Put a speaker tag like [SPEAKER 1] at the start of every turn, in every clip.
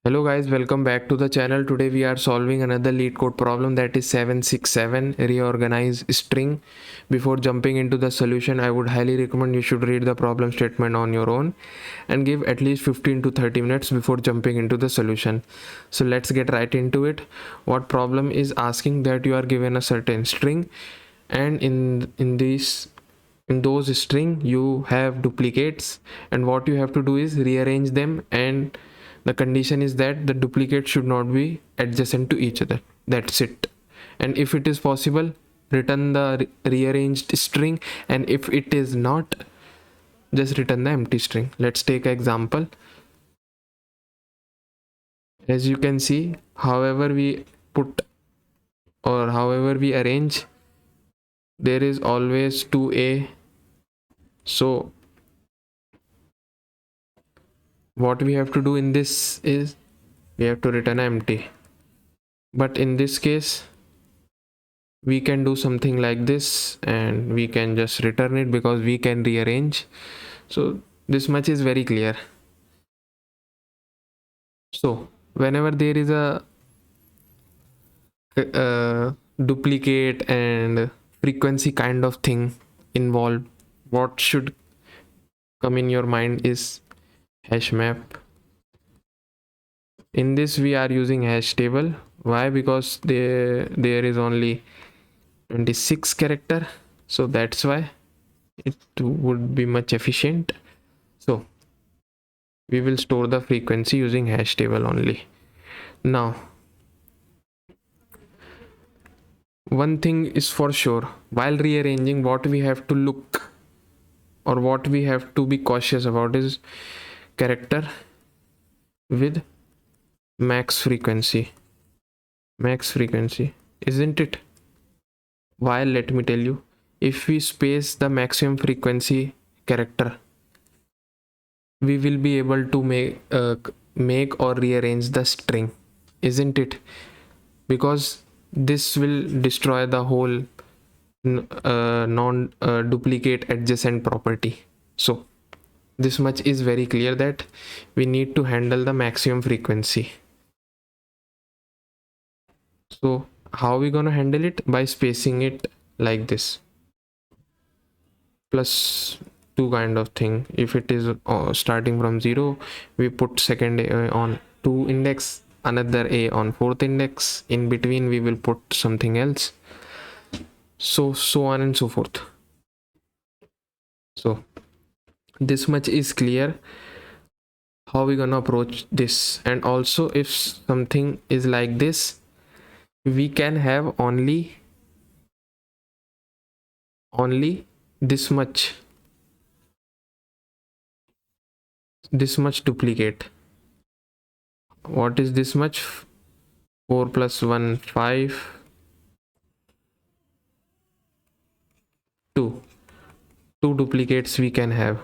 [SPEAKER 1] Hello guys, welcome back to the channel. Today we are solving another LeetCode problem, that is 767 reorganize string. Before jumping into the solution, I would highly recommend you should read the problem statement on your own and give at least 15 to 30 minutes before jumping into the solution. So let's get right into it. What problem is asking that you are given a certain string, and in those string you have duplicates, and what you have to do is rearrange them, and the condition is that the duplicates should not be adjacent to each other. That's it. And if it is possible, return the rearranged string, and if it is not, just return the empty string. Let's take an example. As you can see, however we put or however we arrange, there is always 2a. So what we have to do in this is we have to return empty. But in this case, we can do something like this, and we can just return it because we can rearrange. So this much is very clear. So whenever there is a duplicate and frequency kind of thing involved, what should come in your mind is HashMap. In this we are using hash table. Why? Because there is only 26 character, so that's why it would be much efficient. So we will store the frequency using hash table only. Now one thing is for sure, while rearranging, what we have to look or what we have to be cautious about is character with max frequency, isn't it? While let me tell you, if we space the maximum frequency character, we will be able to make or rearrange the string, isn't it? Because this will destroy the whole non duplicate adjacent property. So this much is very clear that we need to handle the maximum frequency. So how are we gonna handle it? By spacing it like this, plus 2 kind of thing. If it is starting from 0, we put second a on 2 index, another a on 4th index, in between we will put something else, so on and so forth. So this much is clear how we gonna approach this. And also, if something is like this, we can have only this much duplicate. What is this much? 4 plus 1 5, 2 duplicates we can have.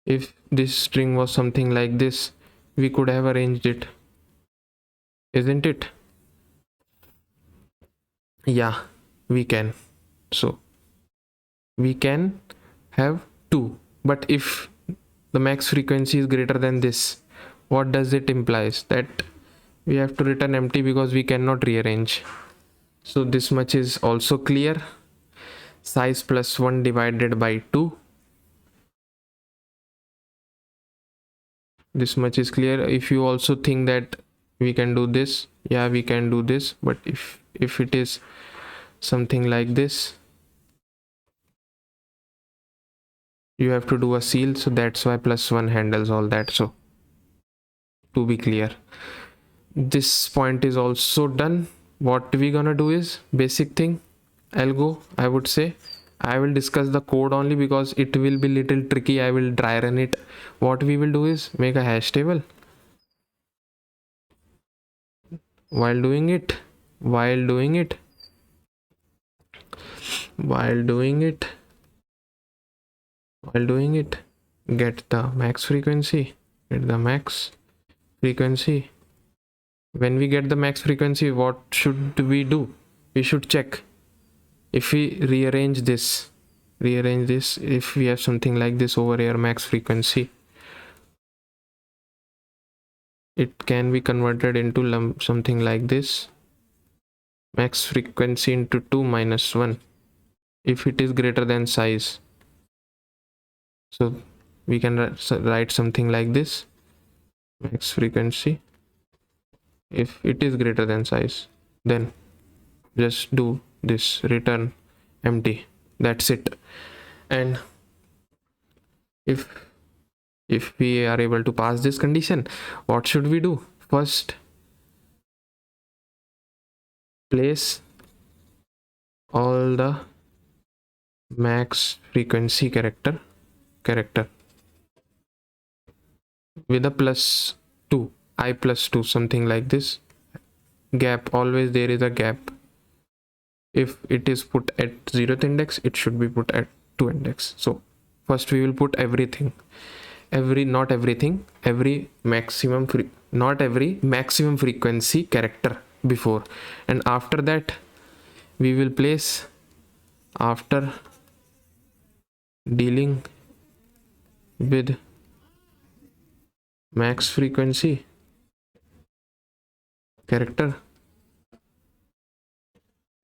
[SPEAKER 1] If this string was something like this, we could have arranged it, isn't it? Yeah, we can. So we can have 2, but if the max frequency is greater than this, what does it implies? That we have to return empty because we cannot rearrange. So this much is also clear. Size plus 1 divided by 2. This much is clear. If you also think that we can do this, yeah, we can do this. But if it is something like this, you have to do a seal. So that's why plus 1 handles all that. So to be clear, this point is also done. What we gonna do is basic thing algo. I would say I will discuss the code only because it will be little tricky. I will dry run it. What we will do is make a hash table. While doing it, get the max frequency. When we get the max frequency, what should we do? We should check if we rearrange this, if we have something like this over here, max frequency. it can be converted into something like this: max frequency into 2 minus 1 if it is greater than size. So we can write something like this: max frequency if it is greater than size, then just do this, return empty. That's it. And if we are able to pass this condition, what should we do? First, place all the max frequency character with a +2, I +2, something like this. Gap, always there is a gap. If it is put at 0th index, it should be put at 2 index. So first we will put everything, every maximum frequency character before, and after that we will place, after dealing with max frequency character,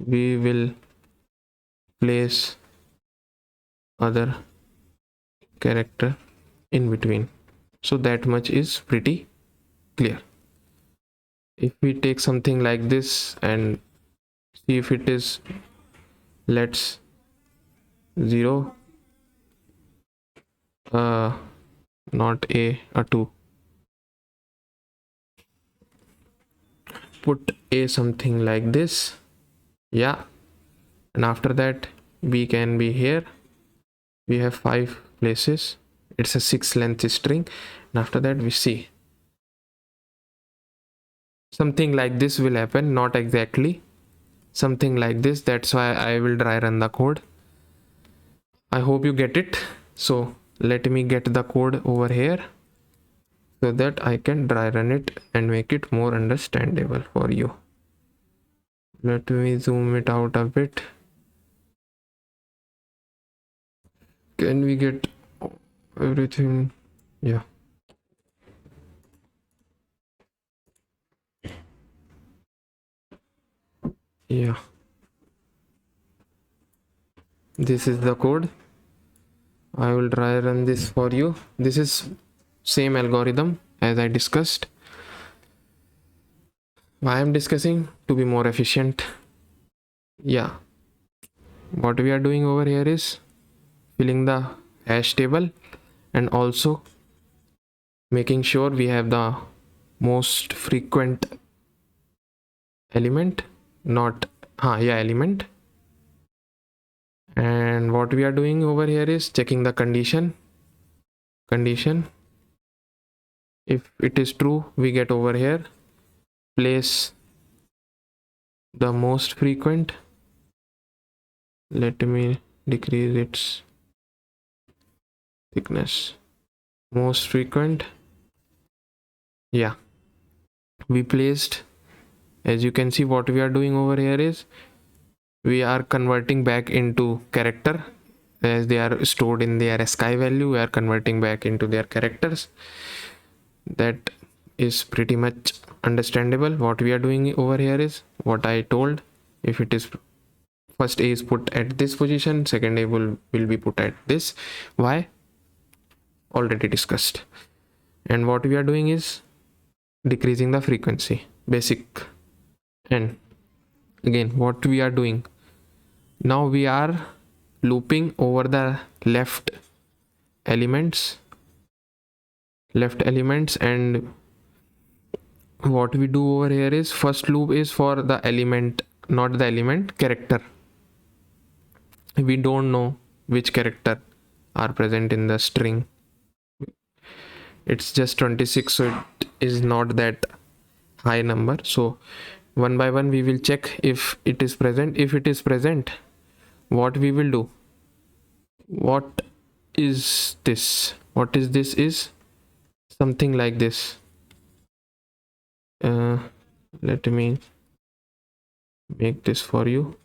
[SPEAKER 1] we will place other character in between. So that much is pretty clear. If we take something like this and see if it is, let's 0, not a 2, put a something like this, yeah, and after that b can be here. We have 5 places, it's a 6 length string, and after that we see something like this will happen, not exactly, something like this. That's why I will dry run the code. I hope you get it. So let me get the code over here so that I can dry run it and make it more understandable for you. Let me zoom it out a bit. Can we get everything? Yeah. Yeah. This is the code. I will dry run this for you. This is same algorithm as I discussed. Why I'm discussing? To be more efficient. Yeah. What we are doing over here is filling the hash table and also making sure we have the most frequent element, not element. And what we are doing over here is checking the condition. If it is true, we get over here, place the most frequent. Let me decrease its thickness. Most frequent, yeah, we placed. As you can see, what we are doing over here is we are converting back into character, as they are stored in their ASCII value. We are converting back into their characters. That is pretty much understandable. What we are doing over here is what I told. If it is first a is put at this position, second a will be put at this. Why? Already discussed. And what we are doing is decreasing the frequency, basic. And again, what we are doing now, we are looping over the left elements, and what we do over here is first loop is for the element, not the element character. We don't know which character are present in the string. It's just 26, so it is not that high number. So one by one we will check if it is present. If it is present, what we will do, what is this is something like this. Let me make this for you.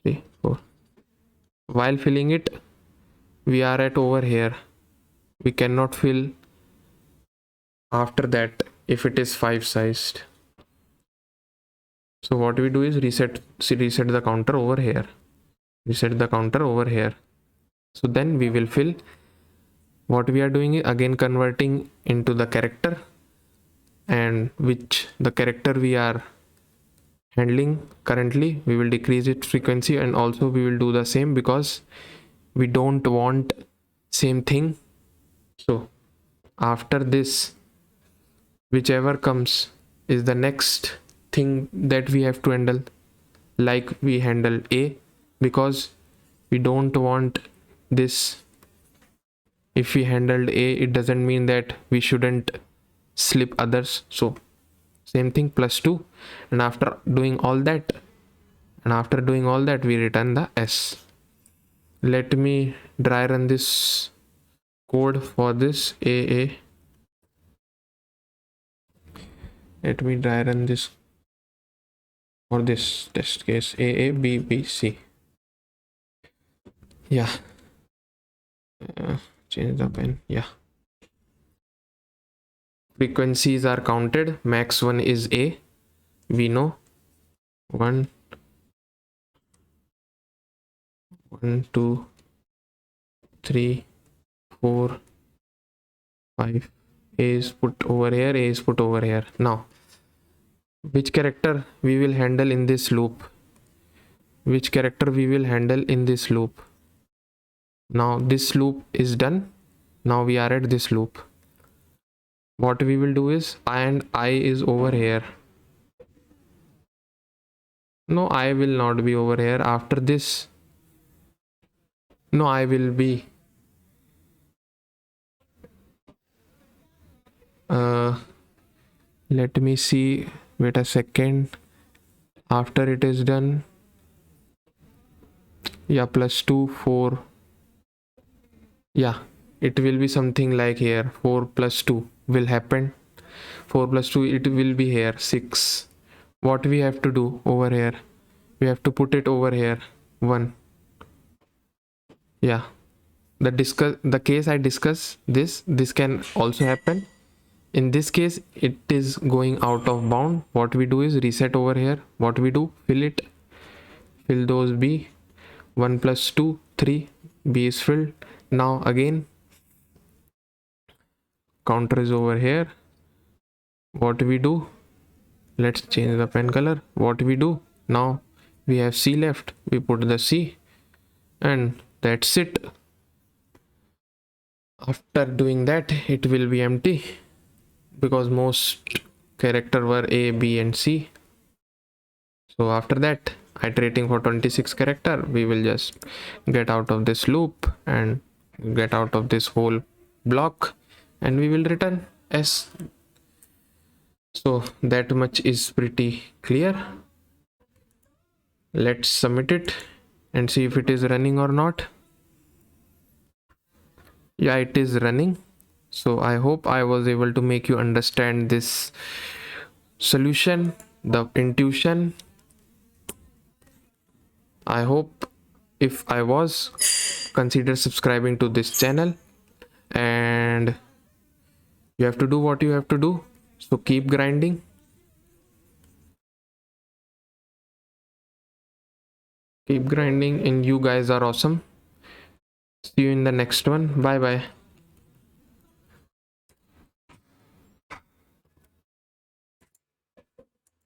[SPEAKER 1] 3 4. While filling it, we are at over here, we cannot fill after that. if it is 5 sized. So what we do is reset the counter over here. Reset the counter over here. So then we will fill. What we are doing is again converting into the character, and which the character we are handling currently, we will decrease its frequency, and also we will do the same because we don't want same thing. So after this, whichever comes is the next thing that we have to handle. Like we handle A because we don't want this. If we handled A, it doesn't mean that we shouldn't slip others. So same thing, +2. And after doing all that, we return the S. Let me dry run this code for this AA. Let me dry run this for this test case AABBC. Yeah. Change the pen. Yeah. Frequencies are counted. Max one is A. We know 1, 2, 3, 4, 5. A is put over here. A is put over here. Now, which character we will handle in this loop? Now this loop is done. Now we are at this loop. What we will do is I is over here. No, I will not be over here. After this, no, I will be. Let me see. Wait a second. After it is done, yeah, +2, 4. Yeah, it will be something like here. 4 + 2 will happen. 4 + 2, it will be here 6. What we have to do over here? We have to put it over here 1. Yeah, the case I discuss this can also happen. In this case, it is going out of bound. What we do is reset over here. What we do, fill those B. 1 + 2, 3. B is filled. Now again, counter is over here. What we do, let's change the pen color. What we do now, we have C left. We put the C, and that's it. After doing that, it will be empty because most character were A, B, and C. So after that, iterating for 26 character, we will just get out of this loop and get out of this whole block, and we will return S. So that much is pretty clear. Let's submit it and see if it is running or not. Yeah, it is running. So I hope I was able to make you understand this solution, the intuition. I hope. If I was, consider subscribing to this channel, and you have to do what you have to do. So keep grinding. And you guys are awesome. See you in the next one. Bye bye.